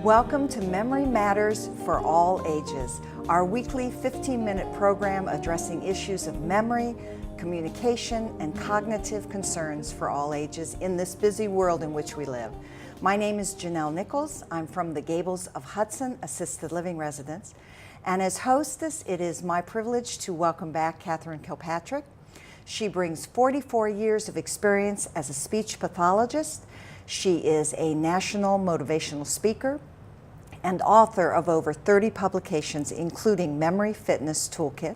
Welcome to Memory Matters for All Ages, our weekly 15-minute program addressing issues of memory, communication, and cognitive concerns for all ages in this busy world in which we live. My name is Janelle Nichols. I'm from the Gables of Hudson Assisted Living Residence. And as hostess, it is my privilege to welcome back Catherine Kilpatrick. She brings 44 years of experience as a speech pathologist. She is a national motivational speaker and author of over 30 publications, including Memory Fitness Toolkit.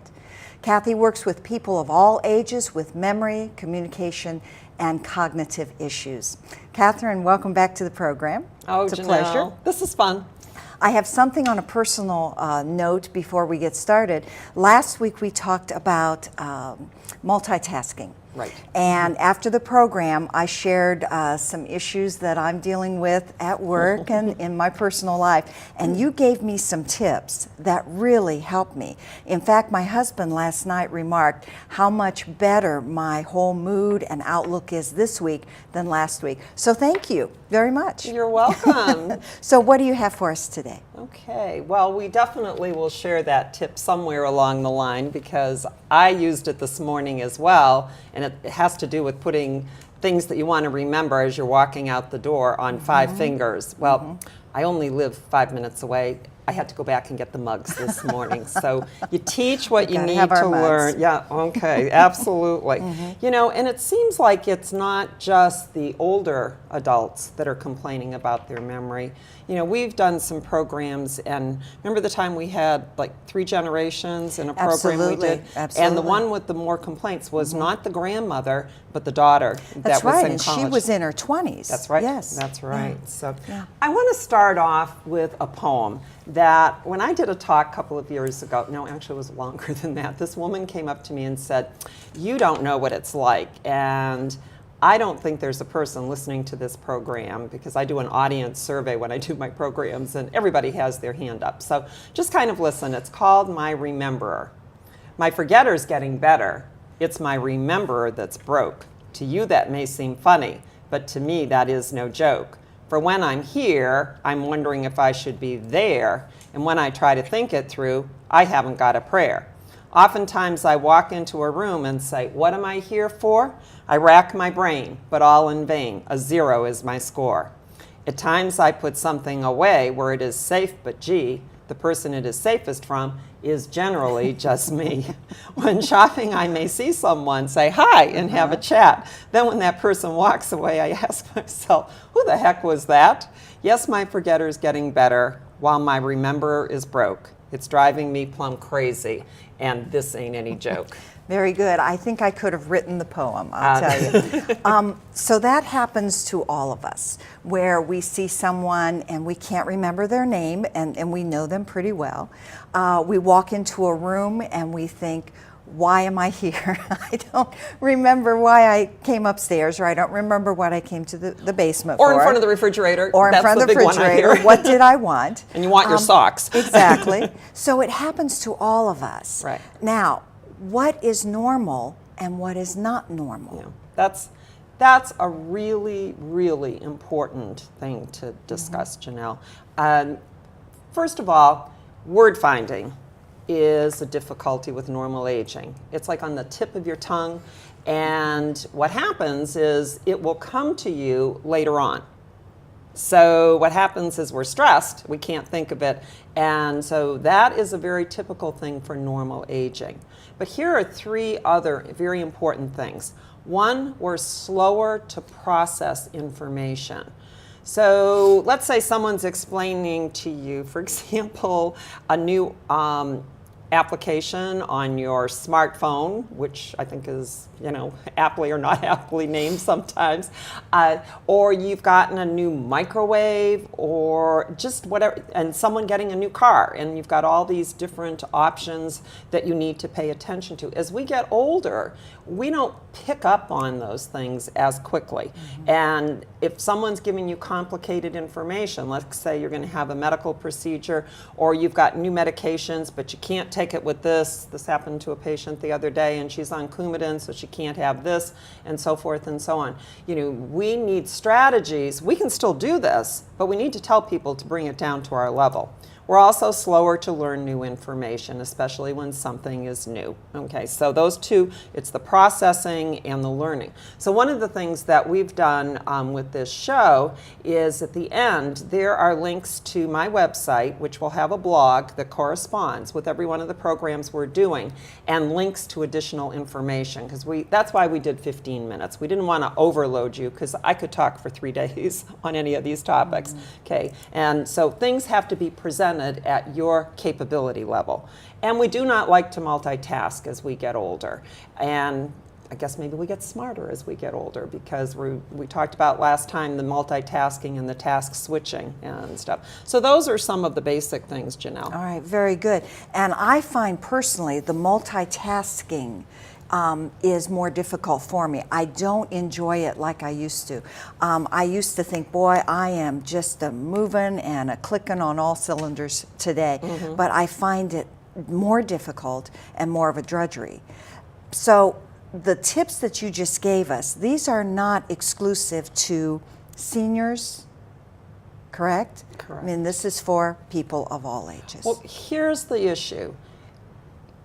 Kathy works with people of all ages with memory, communication, and cognitive issues. Catherine, welcome back to the program. Oh, it's a Janelle, pleasure. This is fun. I have something on a personal note before we get started. Last week we talked about multitasking. Right. And after the program, I shared some issues that I'm dealing with at work and in my personal life. And you gave me some tips that really helped me. In fact, my husband last night remarked how much better my whole mood and outlook is this week than last week. So thank you very much. You're welcome. So what do you have for us today? Okay, well, we definitely will share that tip somewhere along the line because I used it this morning as well, and it has to do with putting things that you want to remember as you're walking out the door on 5 fingers. Well, I only live 5 minutes away. I had to go back and get the mugs this morning. So you teach what you need to learn. Yeah, okay, absolutely. You know, and it seems like it's not just the older adults that are complaining about their memory. You know, we've done some programs, and remember the time we had like 3 generations in a program we did? Absolutely. And the one with the more complaints was not the grandmother, but the daughter That's that was right, in and college. she was in her 20s. That's right. Yes. That's right. So Yeah. I want to start off with a poem that when I did a talk a couple of years ago, no, actually it was longer than that, this woman came up to me and said, "You don't know what it's like." And I don't think there's a person listening to this program because I do an audience survey when I do my programs and everybody has their hand up. So just kind of listen. It's called My Rememberer. My forgetter's getting better. It's my rememberer that's broke. To you that may seem funny, but to me that is no joke. For when I'm here, I'm wondering if I should be there. And when I try to think it through, I haven't got a prayer. Oftentimes I walk into a room and say, what am I here for? I rack my brain, but all in vain. A 0 is my score. At times I put something away where it is safe, but gee, the person it is safest from is generally just me. When shopping, I may see someone, say hi, and have a chat. Then when that person walks away, I ask myself, who the heck was that? Yes, my forgetter's getting better, while my rememberer is broke. It's driving me plumb crazy, and this ain't any joke. Very good. I think I could have written the poem, I'll tell you. So that happens to all of us, where we see someone and we can't remember their name, and we know them pretty well. We walk into a room and we think, why am I here? I don't remember why I came upstairs, or I don't remember what I came to the basement for. Or in front of the refrigerator. Or in front of the refrigerator. What did I want? And you want your socks. Exactly. So it happens to all of us. Right. Now, what is normal and what is not normal? Yeah, that's a really, really important thing to discuss, Janelle. First of all, word finding is a difficulty with normal aging. It's like on the tip of your tongue, and what happens is it will come to you later on. So what happens is we're stressed, we can't think of it, and so that is a very typical thing for normal aging. But here are 3 other very important things. 1, we're slower to process information. So let's say someone's explaining to you, for example, a new application on your smartphone, which I think is, you know, aptly or not aptly named sometimes, or you've gotten a new microwave, or just whatever, and someone getting a new car, and you've got all these different options that you need to pay attention to. As we get older, we don't pick up on those things as quickly. And if someone's giving you complicated information, let's say you're going to have a medical procedure, or you've got new medications, but you can't take it with this. This happened to a patient the other day, and she's on Coumadin, so she can't have this, and so forth and so on. We need strategies. We can still do this, but we need to tell people to bring it down to our level. We're also slower to learn new information, especially when something is new. Okay, so those two, it's the processing and the learning. So one of the things that we've done with this show is at the end, there are links to my website, which will have a blog that corresponds with every one of the programs we're doing, and links to additional information, because that's why we did 15 minutes. We didn't want to overload you, because I could talk for 3 days on any of these topics. Okay, and so things have to be presented at your capability level. And we do not like to multitask as we get older. And I guess maybe we get smarter as we get older, because we talked about last time the multitasking and the task switching and stuff. So those are some of the basic things, Janelle. All right, very good. And I find personally the multitasking is more difficult for me. I don't enjoy it like I used to. I used to think, boy, I am just a moving and a clicking on all cylinders today. But I find it more difficult and more of a drudgery. So the tips that you just gave us, these are not exclusive to seniors, correct? Correct. I mean, this is for people of all ages. Well, here's the issue.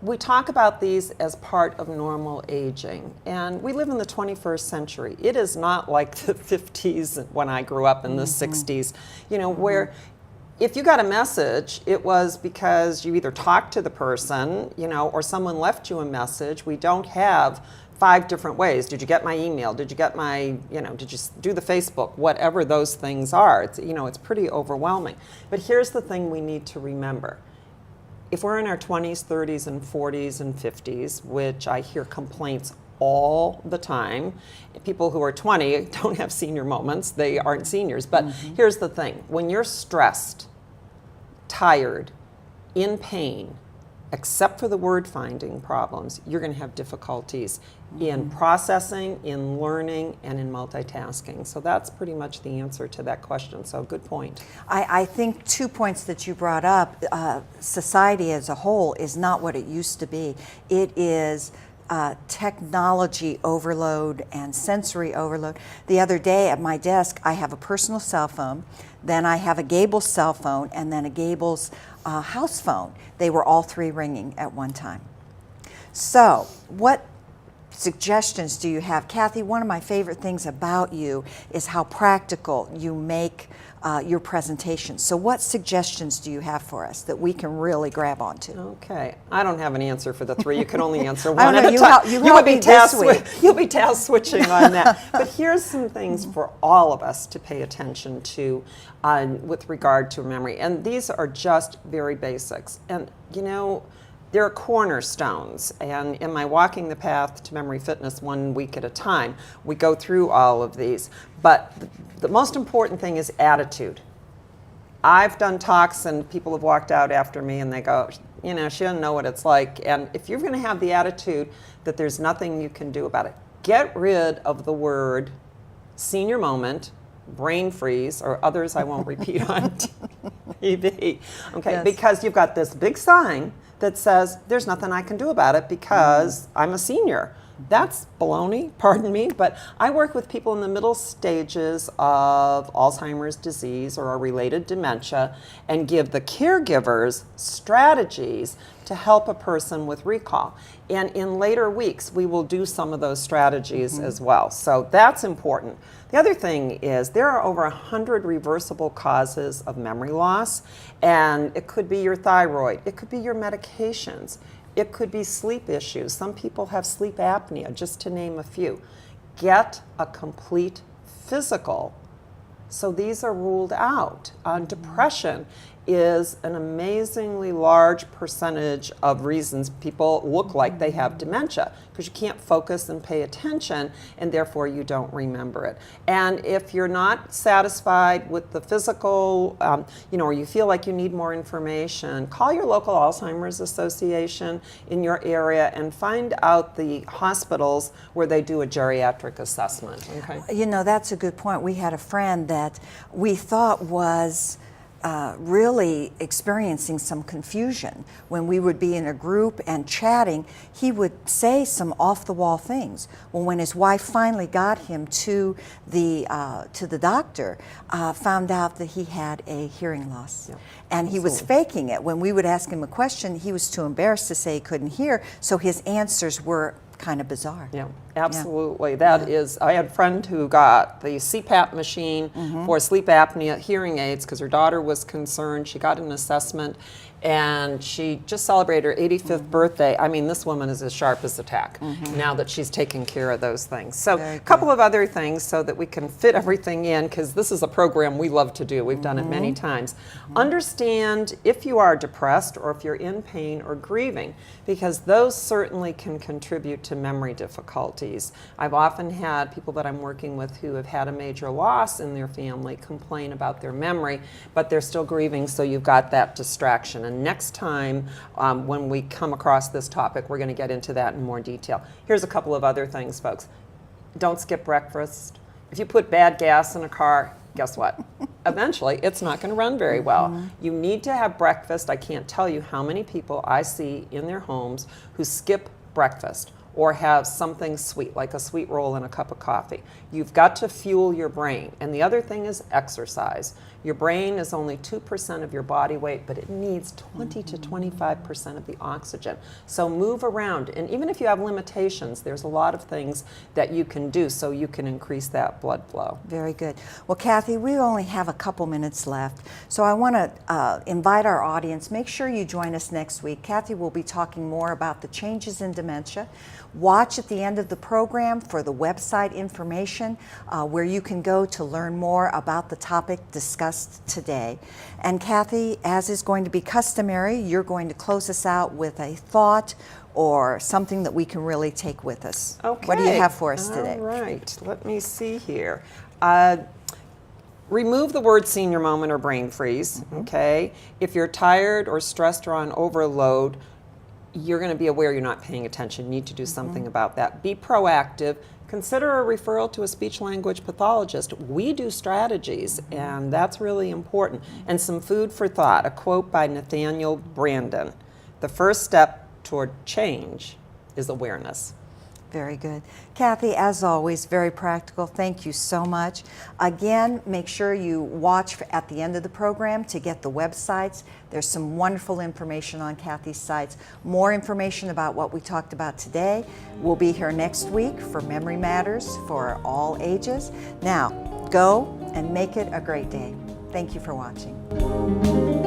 We talk about these as part of normal aging, and we live in the 21st century. It is not like the 50s when I grew up in the 60s, where if you got a message, it was because you either talked to the person, or someone left you a message. We don't have 5 different ways. Did you get my email? Did you get my, did you do the Facebook? Whatever those things are, it's pretty overwhelming. But here's the thing we need to remember. If we're in our 20s, 30s, and 40s, and 50s, which I hear complaints all the time, people who are 20 don't have senior moments, they aren't seniors. But here's the thing, when you're stressed, tired, in pain, except for the word finding problems, you're going to have difficulties in processing, in learning, and in multitasking. So that's pretty much the answer to that question. So good point. I think 2 points that you brought up, society as a whole is not what it used to be. It is technology overload and sensory overload. The other day at my desk, I have a personal cell phone, then I have a Gables cell phone, and then a Gables house phone. They were all 3 ringing at one time. So what suggestions do you have? Kathy, one of my favorite things about you is how practical you make your presentation. So what suggestions do you have for us that we can really grab onto? Okay, I don't have an answer for the 3. You can only answer one at a you time. help me this week. You'll be task switching on that. But here's some things for all of us to pay attention to with regard to memory. And these are just very basics. And there are cornerstones, and in my Walking the Path to Memory Fitness 1 week at a time, we go through all of these. But the most important thing is attitude. I've done talks and people have walked out after me and they go, she doesn't know what it's like. And if you're going to have the attitude that there's nothing you can do about it, get rid of the word senior moment, brain freeze, or others I won't repeat on TV. Okay, Yes. Because you've got this big sign that says there's nothing I can do about it because I'm a senior. That's baloney, pardon me, but I work with people in the middle stages of Alzheimer's disease or a related dementia and give the caregivers strategies to help a person with recall. And in later weeks, we will do some of those strategies as well. So that's important. The other thing is there are over 100 reversible causes of memory loss, and it could be your thyroid, it could be your medications, it could be sleep issues. Some people have sleep apnea, just to name a few. Get a complete physical. So these are ruled out. Depression is an amazingly large percentage of reasons people look like they have dementia, because you can't focus and pay attention, and therefore you don't remember it. And if you're not satisfied with the physical, or you feel like you need more information, call your local Alzheimer's Association in your area and find out the hospitals where they do a geriatric assessment. Okay. That's a good point. We had a friend that we thought was really experiencing some confusion. When we would be in a group and chatting, he would say some off-the-wall things. Well, when his wife finally got him to the doctor, found out that he had a hearing loss. Yeah. And he was faking it. When we would ask him a question, he was too embarrassed to say he couldn't hear, so his answers were kind of bizarre. Yeah, absolutely. That is, I had a friend who got the CPAP machine for sleep apnea hearing aids because her daughter was concerned. She got an assessment and she just celebrated her 85th birthday. I mean, this woman is as sharp as a tack now that she's taken care of those things. So a couple of other things so that we can fit everything in, because this is a program we love to do. We've done it many times. Understand if you are depressed or if you're in pain or grieving, because those certainly can contribute to memory difficulties. I've often had people that I'm working with who have had a major loss in their family complain about their memory, but they're still grieving, so you've got that distraction. And next time when we come across this topic, we're going to get into that in more detail. Here's a couple of other things, folks. Don't skip breakfast. If you put bad gas in a car, guess what? Eventually, it's not going to run very well. You need to have breakfast. I can't tell you how many people I see in their homes who skip breakfast or have something sweet, like a sweet roll and a cup of coffee. You've got to fuel your brain. And the other thing is exercise. Your brain is only 2% of your body weight, but it needs 20 to 25% of the oxygen. So move around. And even if you have limitations, there's a lot of things that you can do so you can increase that blood flow. Very good. Well, Kathy, we only have a couple minutes left, so I want to invite our audience. Make sure you join us next week. Kathy will be talking more about the changes in dementia. Watch at the end of the program for the website information where you can go to learn more about the topic discussed today. And Kathy, as is going to be customary, you're going to close us out with a thought or something that we can really take with us. Okay. What do you have for us today? All right, let me see here. Remove the word senior moment or brain freeze, okay? If you're tired or stressed or on overload, you're going to be aware you're not paying attention. You need to do something about that. Be proactive. Consider a referral to a speech-language pathologist. We do strategies, and that's really important. And some food for thought, a quote by Nathaniel Branden. The first step toward change is awareness. Very good. Kathy, as always, very practical. Thank you so much. Again, make sure you watch at the end of the program to get the websites. There's some wonderful information on Kathy's sites. More information about what we talked about today. We'll be here next week for Memory Matters for all ages. Now, go and make it a great day. Thank you for watching.